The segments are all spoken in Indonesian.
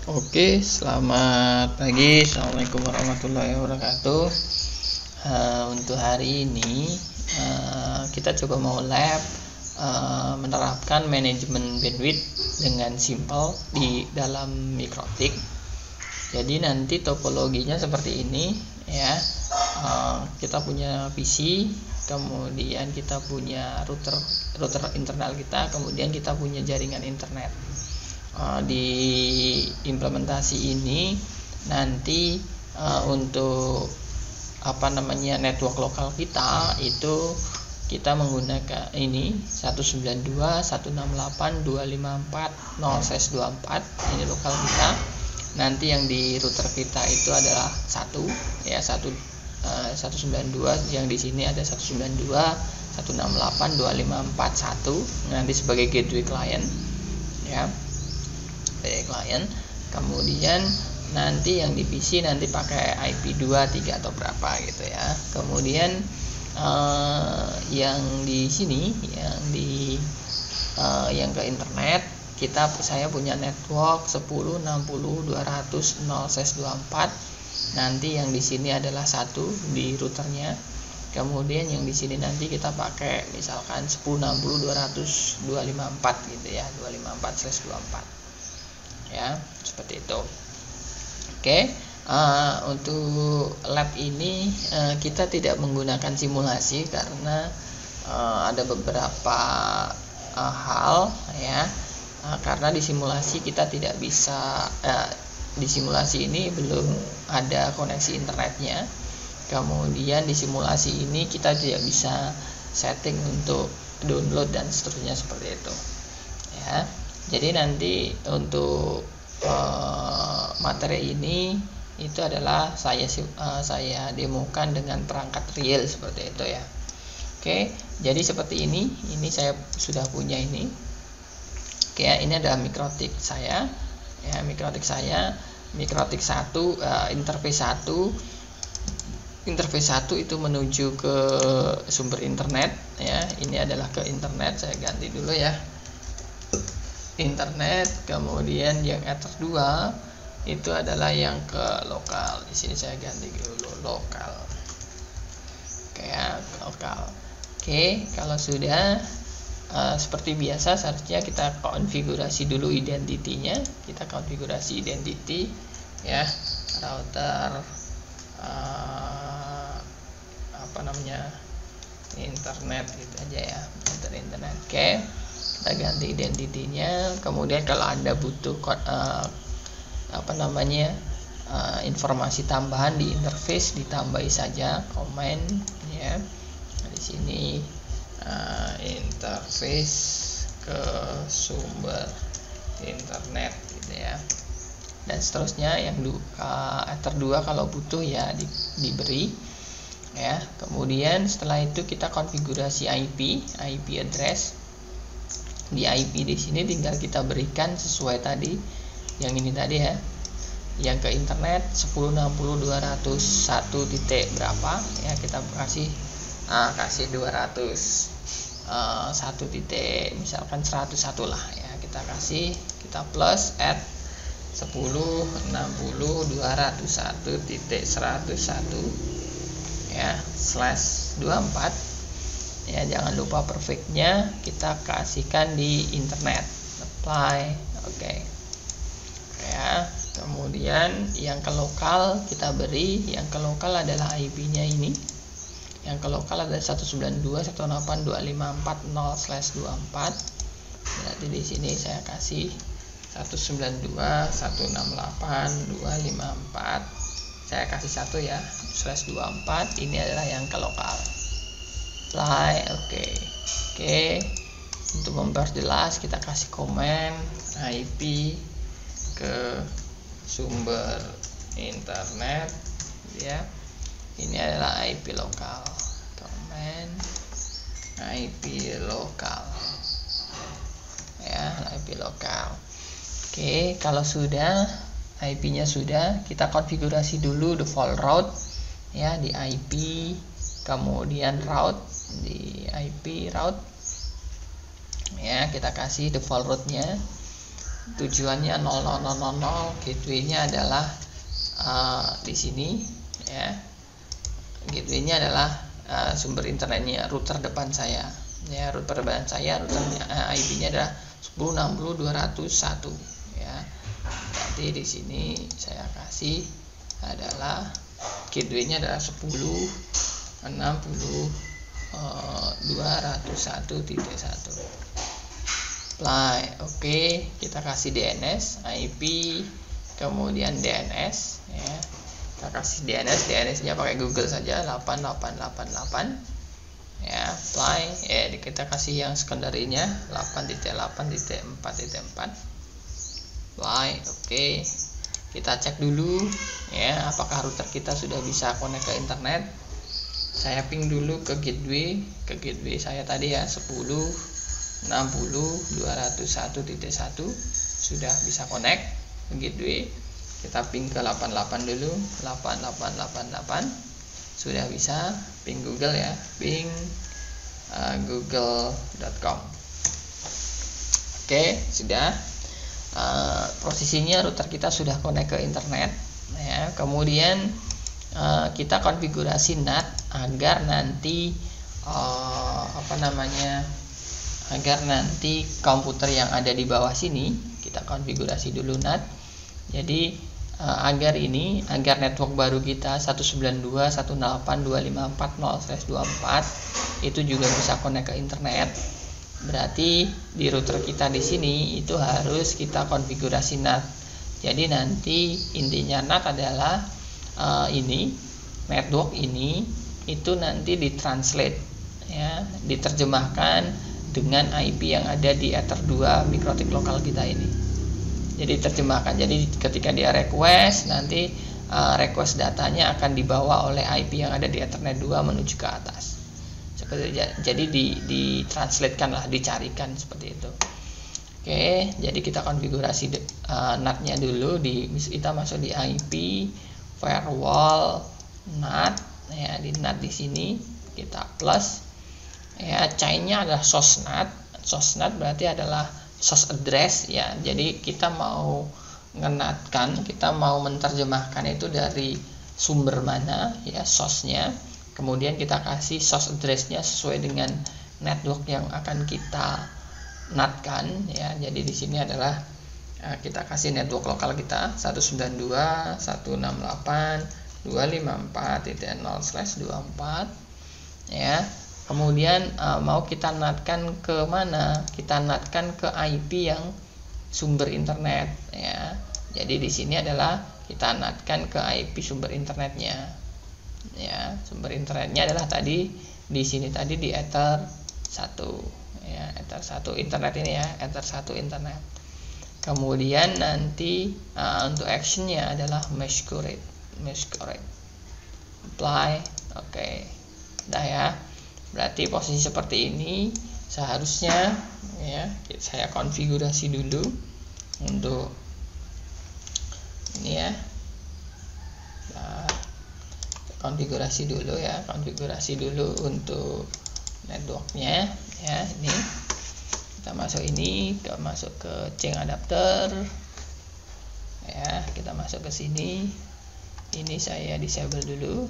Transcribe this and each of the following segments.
Oke, selamat pagi. Assalamualaikum warahmatullahi wabarakatuh. Untuk hari ini kita coba mau lab menerapkan manajemen bandwidth dengan simple di dalam Mikrotik. Jadi nanti topologinya seperti ini ya. Kita punya PC, kemudian kita punya router internal kita, kemudian kita punya jaringan internet. Di implementasi ini nanti untuk network lokal kita itu kita menggunakan ini 192.168.254.0/24. Ini lokal kita. Nanti yang di router kita itu adalah 192, yang di sini ada 192.168.254.1 nanti sebagai gateway client ya. Client. Kemudian nanti yang di PC nanti pakai IP 2, 3 atau berapa gitu ya. Kemudian yang di sini yang ke internet saya punya network 10.60.200.0/24. Nanti yang di sini adalah 1 di routernya. Kemudian yang di sini nanti kita pakai misalkan 10.60.200.254 gitu ya, 254/24. Ya, seperti itu. Oke, untuk lab ini kita tidak menggunakan simulasi karena ada beberapa hal ya. Karena di simulasi kita tidak bisa di simulasi ini belum ada koneksi internetnya. Kemudian di simulasi ini kita tidak bisa setting untuk download dan seterusnya seperti itu. Ya. Jadi nanti untuk materi ini itu adalah saya demokan dengan perangkat real seperti itu ya. Oke, jadi seperti ini saya sudah punya ini. Oke, ini adalah Mikrotik saya. Ya, Mikrotik 1, interface 1 itu menuju ke sumber internet ya. Ini adalah ke internet, saya ganti dulu ya. Internet, kemudian yang Ether 2 itu adalah yang ke lokal. Di sini saya ganti dulu lokal. Oke ya, lokal. Oke, kalau sudah seperti biasa seharusnya kita konfigurasi dulu identitinya. Kita konfigurasi identity ya, router internet gitu aja ya, router internet. Oke. Kita ganti identitinya. Kemudian kalau Anda butuh informasi tambahan di interface, ditambahi saja komen ya. Di sini interface ke sumber internet gitu ya. Dan seterusnya yang Ether 2 kalau butuh ya diberi ya. Kemudian setelah itu kita konfigurasi IP address. Di IP di sini tinggal kita berikan sesuai tadi yang ini tadi ya, yang ke internet 10.60.201 titik berapa ya, kita kasih 201 titik misalkan 101 lah ya, kita plus add 10.60.201.101 ya /24 ya. Jangan lupa perfectnya kita kasihkan di internet, apply. Oke. Ya, kemudian yang ke lokal kita beri, yang ke lokal adalah IP-nya ini. Yang ke lokal adalah 192.168.0/24. Berarti di sini saya kasih 192.168.254. Saya kasih 1 ya, /24. Ini adalah yang ke lokal. Apply. Oke. Untuk memperjelas kita kasih komen IP ke sumber internet ya. Ini adalah IP lokal. Komen IP lokal ya, IP lokal. Oke, kalau sudah IP-nya sudah, kita konfigurasi dulu default route ya di IP, kemudian route di IP route ya, kita kasih default route-nya tujuannya 00000, gateway-nya adalah di sini ya. Gateway-nya adalah sumber internetnya, router depan saya ya, routernya IP-nya adalah 10.60.201 ya. Jadi di sini saya kasih adalah gateway-nya adalah 10.60.201.1. Apply. Oke, kita kasih DNS, IP, kemudian DNS ya. Kita kasih DNS-nya pakai Google saja, 8888 ya. Apply. Kita kasih yang sekunderinya 8.8.4.4. Apply. Oke. Kita cek dulu ya, apakah router kita sudah bisa connect ke internet. Saya ping dulu ke gateway saya tadi ya, 10.60.201.1 sudah bisa connect ke gateway. Kita ping ke 88 dulu, 8888 sudah bisa. Ping Google ya, ping google.com. Oke, sudah. Posisinya router kita sudah connect ke internet ya. Kemudian kita konfigurasi NAT agar nanti agar nanti komputer yang ada di bawah sini kita konfigurasi dulu NAT. Jadi agar network baru kita 192.168.254.0/24 itu juga bisa connect ke internet. Berarti di router kita di sini itu harus kita konfigurasi NAT. Jadi nanti intinya NAT adalah network ini itu nanti ditranslate ya, diterjemahkan dengan IP yang ada di Ether 2 MikroTik lokal kita ini. Jadi terjemahkan. Jadi ketika dia request, nanti request datanya akan dibawa oleh IP yang ada di Ethernet 2 menuju ke atas. Jadi ditranslatekan lah, dicarikan seperti itu. Oke, jadi kita konfigurasi NAT-nya dulu. Kita masuk di IP firewall NAT ya, di NAT di sini kita plus ya, chain-nya adalah source NAT. Source NAT berarti adalah source address ya. Jadi kita mau ngenatkan, kita mau menerjemahkan itu dari sumber mana ya, source-nya. Kemudian kita kasih source address-nya sesuai dengan network yang akan kita natkan ya. Jadi di sini adalah kita kasih network lokal kita 192.168.254.0/24 ya. Kemudian mau kita natkan ke mana? Kita natkan ke IP yang sumber internet ya. Jadi di sini adalah kita natkan ke IP sumber internetnya ya. Sumber internetnya adalah tadi di sini tadi di Ether 1 ya, Ether 1 internet ini ya, Ether 1 internet. Kemudian nanti untuk actionnya adalah mesh curate. Apply. Oke. Udah ya. Berarti posisi seperti ini seharusnya ya. Saya konfigurasi dulu untuk ini ya. Nah, konfigurasi dulu untuk networknya ya. Ini kita masuk ke chain adapter ya. Kita masuk ke sini. Ini saya disable dulu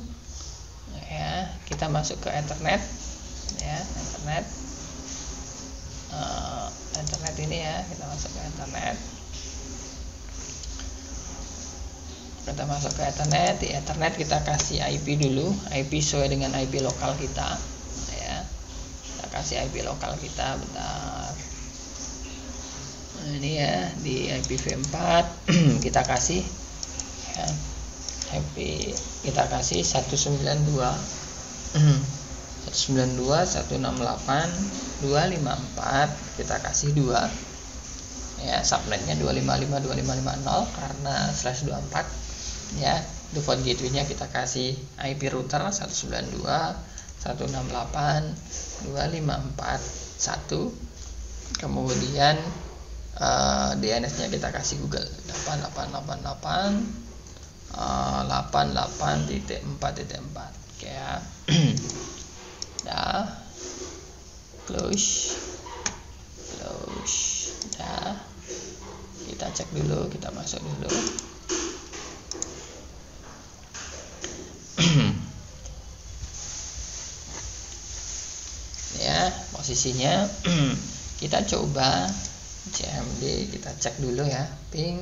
ya. Kita masuk ke Ethernet ya, Ethernet ini ya. Kita masuk ke Ethernet. Di Ethernet kita kasih IP dulu, IP sesuai dengan IP lokal kita ya. Kita kasih IP lokal kita, bentar. Nah, ini ya, di IPv4 kita kasih ya, IP kita kasih 192.168.254, kita kasih 2 ya, subnetnya 255.255.0 karena /24 ya. Default gateway-nya kita kasih IP router 192.168.254.1. kemudian DNS-nya kita kasih Google 8888.8.4.4 ya. Dah close dah. kita cek dulu, kita masuk dulu. Ya, posisinya kita coba CMD, kita cek dulu ya, ping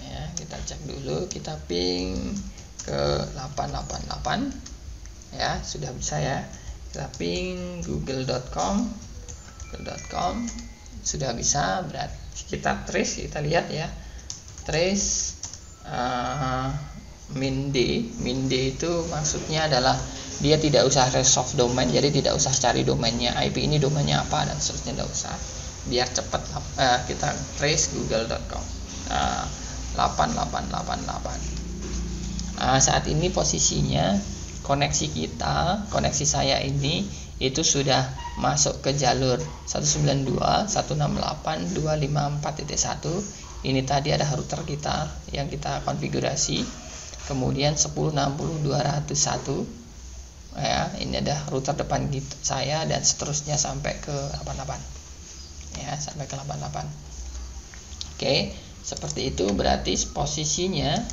ya, kita cek dulu, kita ping ke 888 ya, sudah bisa ya. Kita ping google.com sudah bisa. Berarti kita trace, kita lihat ya, trace min D itu maksudnya adalah dia tidak usah resolve domain, jadi tidak usah cari domainnya, IP ini domainnya apa dan seterusnya, tidak usah, biar cepat. Kita trace google.com 8888. Saat ini posisinya koneksi saya ini itu sudah masuk ke jalur 192.168.254.1. Ini tadi ada router kita yang kita konfigurasi, kemudian 10.60.201 ya, ini ada router depan saya dan seterusnya sampai ke 88 ya, sampai ke 88. Oke, seperti itu. Berarti posisinya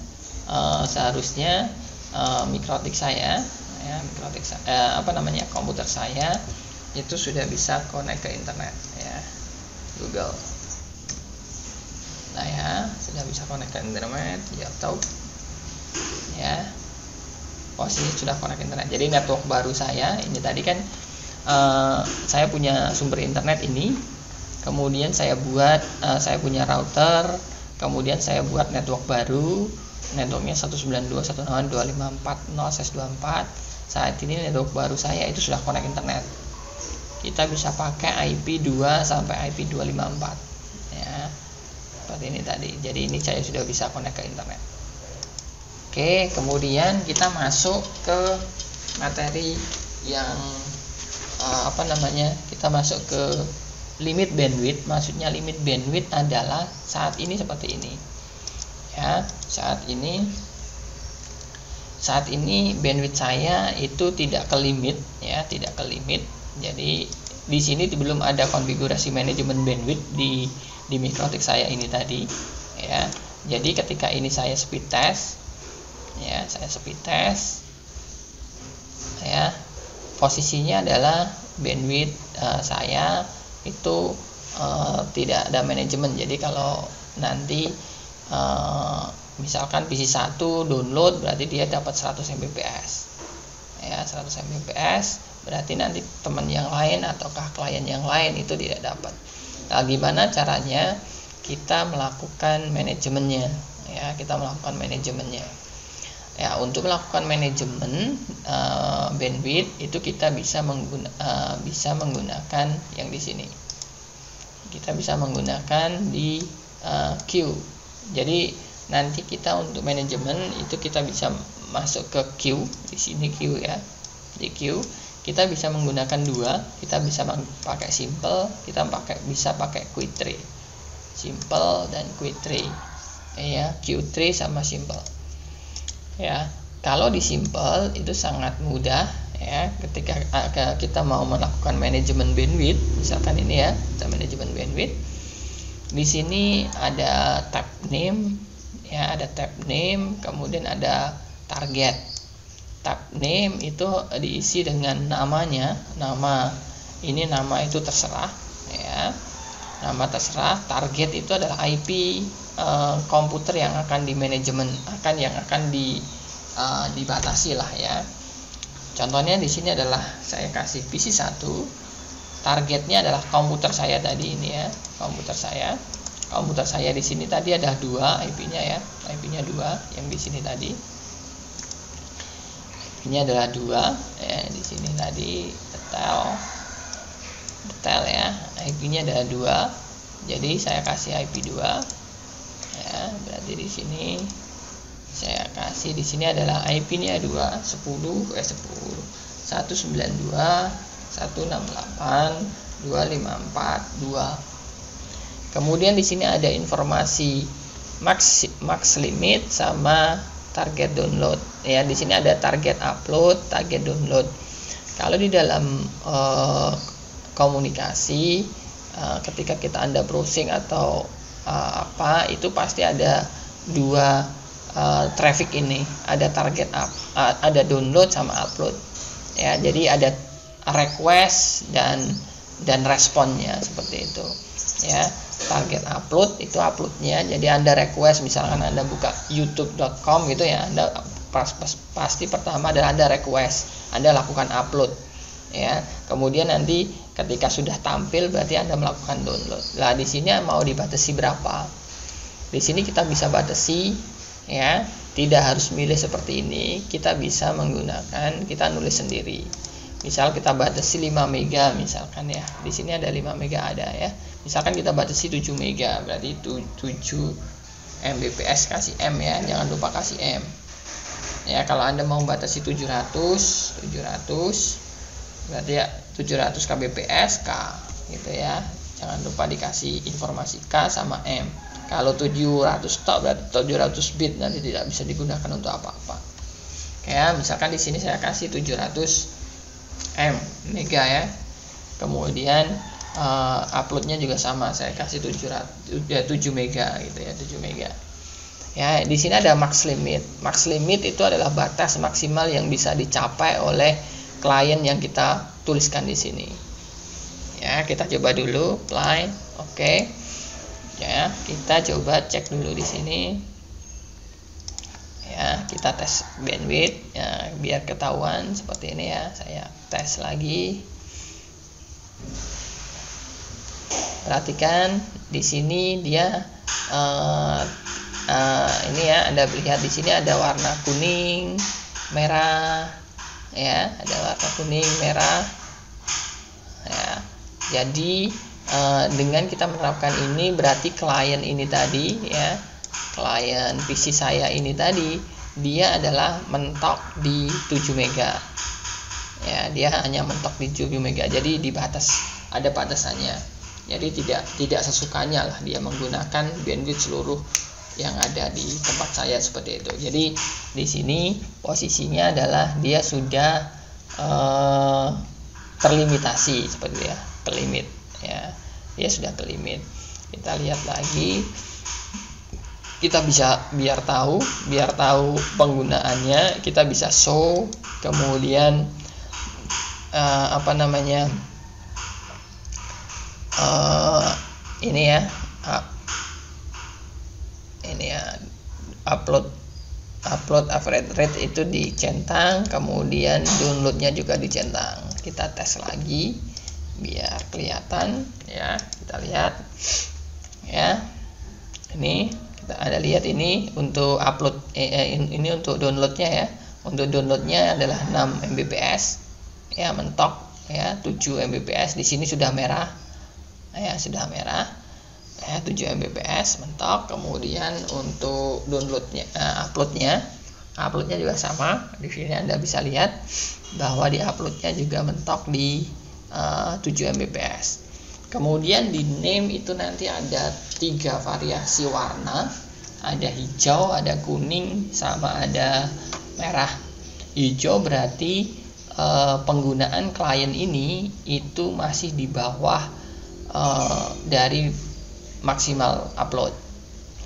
seharusnya mikrotik saya ya, komputer saya itu sudah bisa connect ke internet ya, Google. Nah ya, sudah bisa connect ke internet ya, tahu ya, posisi sudah connect internet. Jadi network baru saya ini tadi kan saya punya sumber internet ini, kemudian saya buat saya punya router, kemudian saya buat network baru, networknya 192.168.254. Saat ini network baru saya itu sudah connect internet. Kita bisa pakai IP 2 sampai IP 254 ya, seperti ini tadi. Jadi ini saya sudah bisa connect ke internet. Oke, kemudian kita masuk ke materi yang kita masuk ke limit bandwidth. Maksudnya limit bandwidth adalah saat ini seperti ini ya. Saat ini bandwidth saya itu tidak ke limit ya, tidak ke limit. Jadi di sini belum ada konfigurasi manajemen bandwidth di mikrotik saya ini tadi ya. Jadi ketika ini saya speed test ya, ya, posisinya adalah bandwidth saya itu tidak ada manajemen. Jadi kalau nanti misalkan PC 1 download, berarti dia dapat 100 Mbps ya, 100 Mbps, berarti nanti teman yang lain ataukah klien yang lain itu tidak dapat. Nah, gimana caranya kita melakukan manajemennya ya, ya. Untuk melakukan manajemen bandwidth itu kita bisa menggunakan yang di sini. Kita bisa menggunakan di queue. Jadi nanti kita untuk manajemen itu kita bisa masuk ke queue, di sini queue ya. Di queue kita bisa menggunakan dua, kita bisa pakai simple, kita bisa pakai quick-tree. Simple dan quick-tree. Ya, queue-tree sama simple. Ya, kalau di simple itu sangat mudah ya, ketika kita mau melakukan manajemen bandwidth, misalkan ini ya, kita manajemen bandwidth. Di sini ada tab name ya, ada tab name, kemudian ada target. Tab name itu diisi dengan namanya, nama itu terserah ya. Nama terserah. Target itu adalah IP komputer yang akan di manajemen, yang akan dibatasi lah ya. Contohnya di sini adalah saya kasih PC 1, targetnya adalah komputer saya tadi ini ya, komputer saya di sini tadi ada 2 IP-nya ya, IP-nya 2 yang di sini tadi. Ini adalah 2 ya, di sini tadi detail ya, IP-nya adalah 2. Jadi saya kasih IP 2 ya, berarti di sini saya kasih, di sini adalah IP-nya 192.168.254. Kemudian di sini ada informasi max limit sama target download ya. Di sini ada target upload, target download. Kalau di dalam komunikasi ketika Anda browsing atau itu pasti ada dua traffic ini, ada target ada download sama upload ya. Jadi ada request dan responnya seperti itu ya. Target upload itu uploadnya, jadi Anda request, misalkan Anda buka youtube.com gitu ya, Anda pasti pertama adalah Anda request, Anda lakukan upload ya. Kemudian nanti ketika sudah tampil berarti Anda melakukan download. Lah di sini mau dibatasi berapa? Di sini kita bisa batasi ya, tidak harus milih seperti ini. Kita bisa menggunakan, kita nulis sendiri. Misal kita batasi 5 mega misalkan ya. Di sini ada 5 mega ada ya. Misalkan kita batasi 7 mega, berarti 7 Mbps kasih M ya, jangan lupa kasih M. Ya, kalau Anda mau batasi 700 berarti ya 700 kbps K gitu ya. Jangan lupa dikasih informasi K sama M. Kalau 700 tok berarti 700 bit, nanti tidak bisa digunakan untuk apa-apa. Kayak misalkan di sini saya kasih 700 M mega ya. Kemudian uploadnya juga sama, saya kasih 7 mega gitu ya, 7 mega. Ya, di sini ada max limit. Max limit itu adalah batas maksimal yang bisa dicapai oleh klien yang kita tuliskan di sini. Ya, kita coba dulu apply. Oke. Ya, kita coba cek dulu di sini. Ya, kita tes bandwidth ya, biar ketahuan seperti ini ya. Saya tes lagi. Perhatikan di sini dia ini ya, Anda lihat di sini ada warna kuning, merah ya, ada warna kuning, merah ya. Jadi dengan kita menerapkan ini berarti klien ini tadi ya, klien PC saya ini tadi dia adalah mentok di 7 mega ya, dia hanya mentok di 7 mega. Jadi ada batasannya. Jadi tidak sesukanya lah dia menggunakan bandwidth seluruh yang ada di tempat saya seperti itu. Jadi di sini posisinya adalah dia sudah terlimitasi seperti itu ya, terlimit ya. Dia sudah terlimit. Kita lihat lagi. Kita bisa biar tahu penggunaannya, kita bisa show, kemudian ini ya upload average rate itu dicentang, kemudian downloadnya juga dicentang. Kita tes lagi biar kelihatan ya. Kita lihat ya, ini kita ada lihat ini untuk upload ini untuk downloadnya ya. Untuk downloadnya adalah 6 Mbps ya, mentok ya, 7 Mbps di sini sudah merah ya, sudah merah ya, 7 Mbps mentok. Kemudian untuk downloadnya uploadnya juga sama. Di sini Anda bisa lihat bahwa di uploadnya juga mentok di 7 Mbps. Kemudian di name itu nanti ada 3 variasi warna, ada hijau, ada kuning, sama ada merah. Hijau berarti penggunaan klien ini itu masih di bawah dari maksimal upload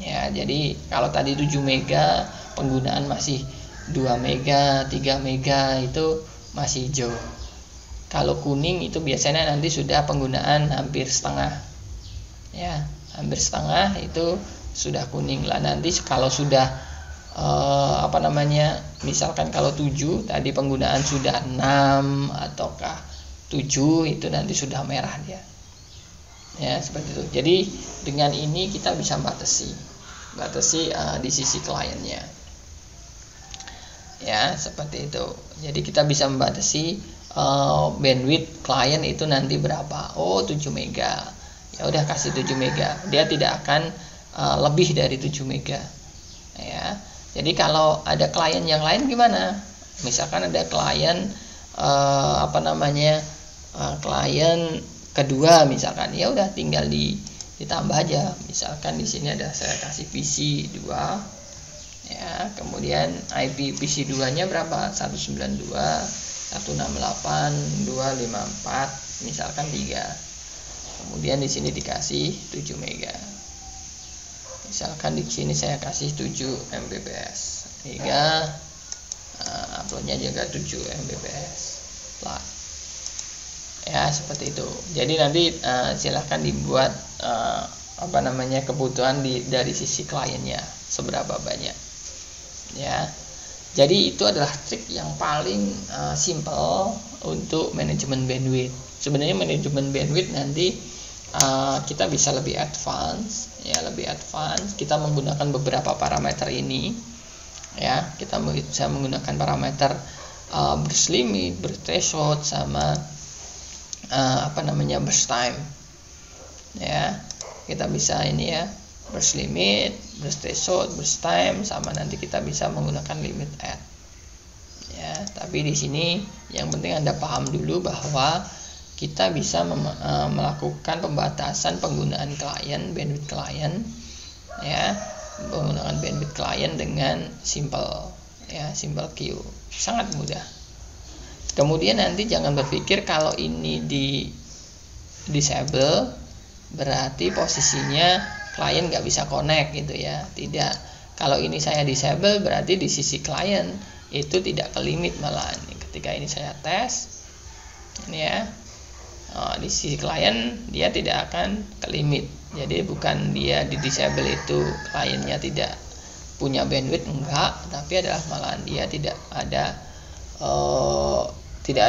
ya. Jadi kalau tadi 7 mega penggunaan masih 2 mega, 3 mega itu masih hijau. Kalau kuning itu biasanya nanti sudah penggunaan hampir setengah ya, hampir setengah itu sudah kuning lah. Nanti kalau sudah misalkan kalau 7 tadi penggunaan sudah 6 ataukah 7 itu nanti sudah merah dia ya, seperti itu. Jadi dengan ini kita bisa batasi di sisi kliennya ya, seperti itu. Jadi kita bisa membatasi bandwidth klien itu nanti berapa. 7 mega ya udah kasih 7 mega, dia tidak akan lebih dari 7 mega ya. Jadi kalau ada klien yang lain gimana? Misalkan ada klien klien kedua misalkan, ya udah tinggal ditambah aja. Misalkan di sini ada saya kasih PC 2 ya, kemudian IP PC 2-nya berapa? 192.168.254 misalkan 3. Kemudian di sini dikasih 7 mega. Misalkan di sini saya kasih 7 Mbps sehingga uploadnya juga 7 Mbps lah ya, seperti itu. Jadi nanti silahkan dibuat kebutuhan dari sisi kliennya seberapa banyak ya. Jadi itu adalah trik yang paling simple untuk manajemen bandwidth. Sebenarnya manajemen bandwidth nanti kita bisa lebih advance ya, kita menggunakan beberapa parameter ini ya. Kita bisa menggunakan parameter burst limit, burst threshold, sama burst time ya. Kita bisa ini ya, burst limit, burst threshold, burst time, sama nanti kita bisa menggunakan limit add ya. Tapi di sini yang penting Anda paham dulu bahwa kita bisa melakukan pembatasan penggunaan bandwidth klien ya, menggunakan bandwidth klien dengan simple queue, sangat mudah. Kemudian nanti jangan berpikir kalau ini di disable berarti posisinya klien nggak bisa connect gitu ya. Tidak. Kalau ini saya disable berarti di sisi klien itu tidak ke limit, malah ketika ini saya tes ini ya, di sisi klien dia tidak akan ke limit. Jadi bukan dia di disable itu kliennya tidak punya bandwidth, enggak, tapi adalah malahan dia tidak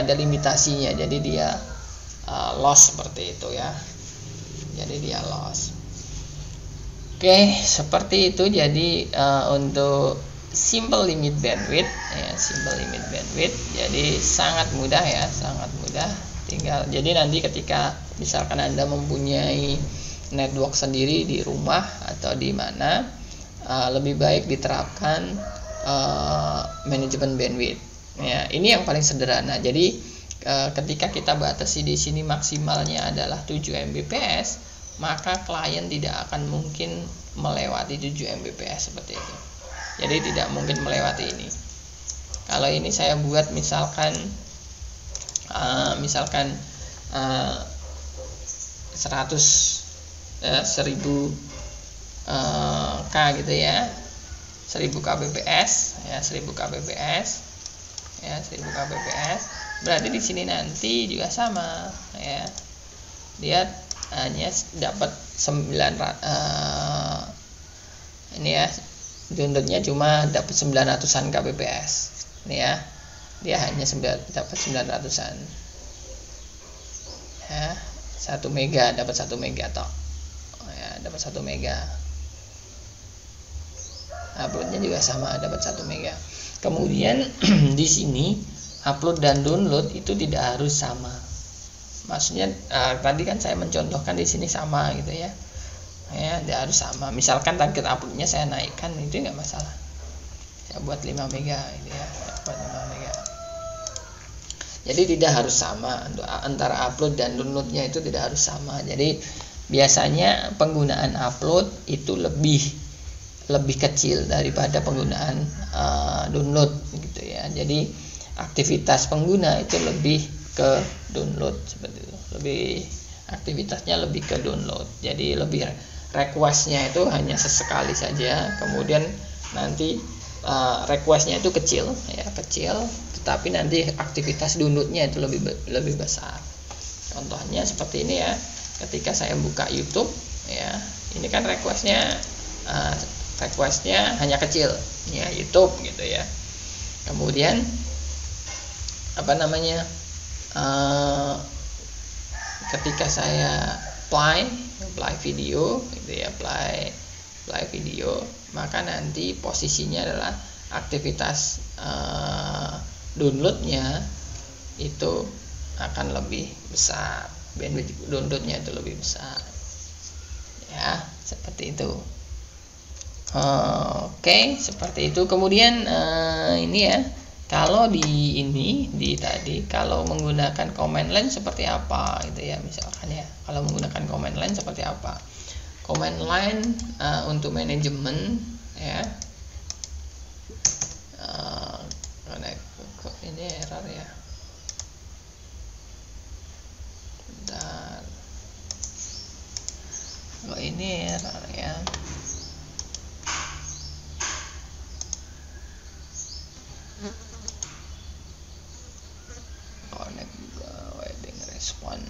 ada limitasinya. Jadi dia loss seperti itu ya. Jadi dia loss. Oke, seperti itu. Jadi untuk simple limit bandwidth ya, jadi sangat mudah ya, sangat mudah. Jadi nanti ketika misalkan Anda mempunyai network sendiri di rumah atau di mana, lebih baik diterapkan manajemen bandwidth ya. Ini yang paling sederhana. Jadi ketika kita batasi di sini maksimalnya adalah 7 Mbps, maka klien tidak akan mungkin melewati 7 Mbps seperti itu. Jadi tidak mungkin melewati ini. Kalau ini saya buat misalkan 1000 K gitu ya, 1000 Kbps ya, 1000 Kbps ya, 1000 Kbps. Berarti di sini nanti juga sama ya. Dia hanya dapat 900 ini ya, downloadnya cuma dapat 900-an Kbps ini ya. Dia hanya dapat 900-an ya, 1 mega, dapat 1 mega toh ya, dapat 1 mega. Uploadnya juga sama, dapat 1 mega. Kemudian di sini upload dan download itu tidak harus sama. Maksudnya tadi kan saya mencontohkan di sini sama gitu ya. Ya, tidak harus sama. Misalkan target uploadnya saya naikkan, itu nggak masalah. Saya buat 5 mega gitu ya, buat 5 mega. Jadi tidak harus sama antara upload dan downloadnya, itu tidak harus sama. Jadi biasanya penggunaan upload itu lebih kecil daripada penggunaan download gitu ya. Jadi aktivitas pengguna itu lebih ke download seperti itu. Aktivitasnya lebih ke download. Jadi lebih requestnya itu hanya sesekali saja. Kemudian nanti requestnya itu kecil ya, tetapi nanti aktivitas downloadnya itu lebih besar. Contohnya seperti ini ya. Ketika saya buka YouTube ya, ini kan requestnya hanya kecil ya, YouTube gitu ya. Kemudian ketika saya play video gitu ya, play video, maka nanti posisinya adalah aktivitas downloadnya itu akan lebih besar, bandwidth downloadnya itu lebih besar ya, seperti itu. Oke, seperti itu. Kemudian ini ya, kalau kalau menggunakan command line seperti apa gitu ya, misalkan ya, kalau menggunakan command line seperti apa. Command line untuk manajemen ya. Ini error ya. Bentar. Kalau ini error ya. Connect wedding respon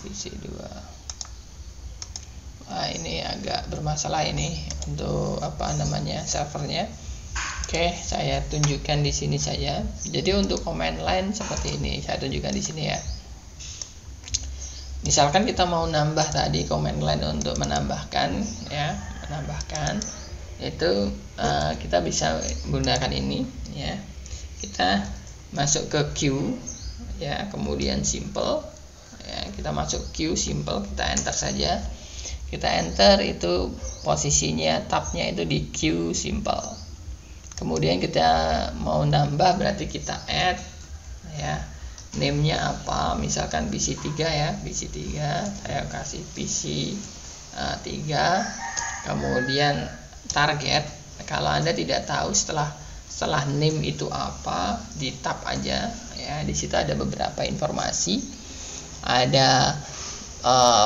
PC 2. Nah, ini agak bermasalah ini untuk apa namanya servernya. Oke, saya tunjukkan di sini saja. Jadi untuk command line seperti ini, saya tunjukkan di sini ya. Misalkan kita mau nambah tadi command line untuk menambahkan ya, itu kita bisa menggunakan ini ya. Kita masuk ke queue ya, kemudian simple ya, kita masuk queue simple, kita enter saja. Kita enter itu posisinya tabnya itu di queue simple. Kemudian kita mau nambah berarti kita add ya, name-nya apa, misalkan PC 3 ya, PC 3 saya kasih PC 3. Kemudian target, kalau Anda tidak tahu setelah name itu apa, di tab aja ya, di situ ada beberapa informasi, ada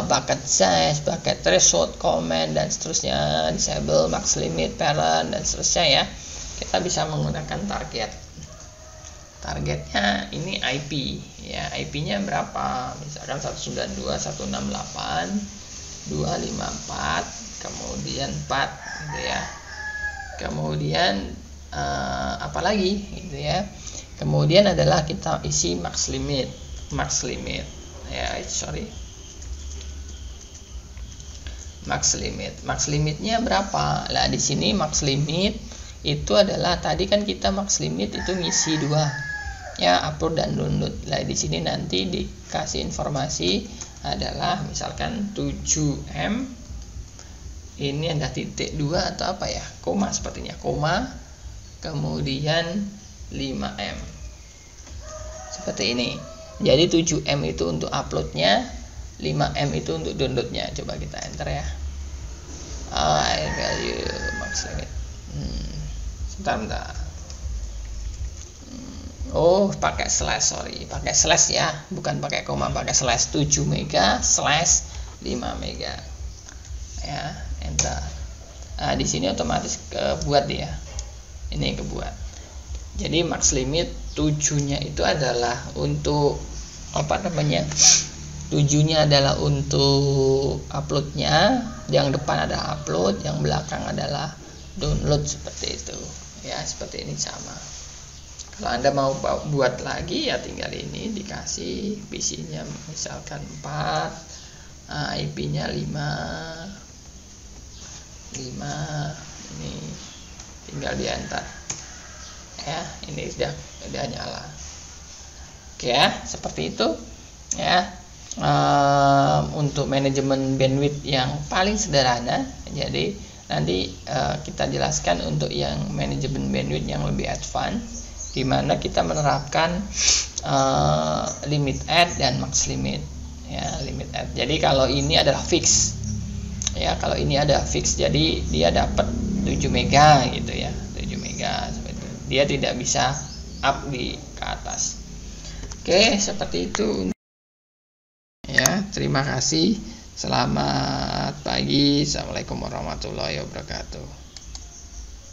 bucket size, bucket threshold, comment dan seterusnya, disable, max limit, parent dan seterusnya ya. Kita bisa menggunakan targetnya ini IP ya, IP-nya berapa, misalkan 192.168.254 kemudian 4 gitu ya. Kemudian apalagi gitu ya. Kemudian adalah kita isi max limit ya, max limitnya berapa. Lah di sini max limit itu adalah tadi kan kita max limit itu ngisi 2 ya, upload dan download. Lah di sini nanti dikasih informasi adalah misalkan 7M, ini ada titik 2 atau apa ya, koma sepertinya, koma, kemudian 5M seperti ini. Jadi 7M itu untuk uploadnya, 5M itu untuk downloadnya. Coba kita enter ya. Value max limit. Sebentar. Oh, pakai slash, pakai slash ya, bukan pakai koma, pakai slash. 7 mega slash 5 mega. Ya, enter. Nah, di sini otomatis kebuat dia. Ini kebuat. Jadi max limit 7-nya itu adalah untuk apa namanya? 7-nya adalah untuk uploadnya, yang depan ada upload, yang belakang adalah download seperti itu ya, seperti ini sama. Kalau Anda mau buat lagi ya tinggal ini dikasih PC-nya misalkan 4, IP-nya 5, ini tinggal di enter ya, ini sudah nyala. Oke ya, seperti itu ya. Untuk manajemen bandwidth yang paling sederhana. Jadi nanti kita jelaskan untuk yang manajemen bandwidth yang lebih advance, di mana kita menerapkan limit add dan max limit ya, limit add. Jadi kalau ini adalah fix ya, kalau ini ada fix, jadi dia dapat 7 mega gitu ya, 7 mega seperti itu. Dia tidak bisa up di ke atas. Oke, seperti itu ya. Terima kasih. Selamat pagi. Assalamualaikum warahmatullahi wabarakatuh.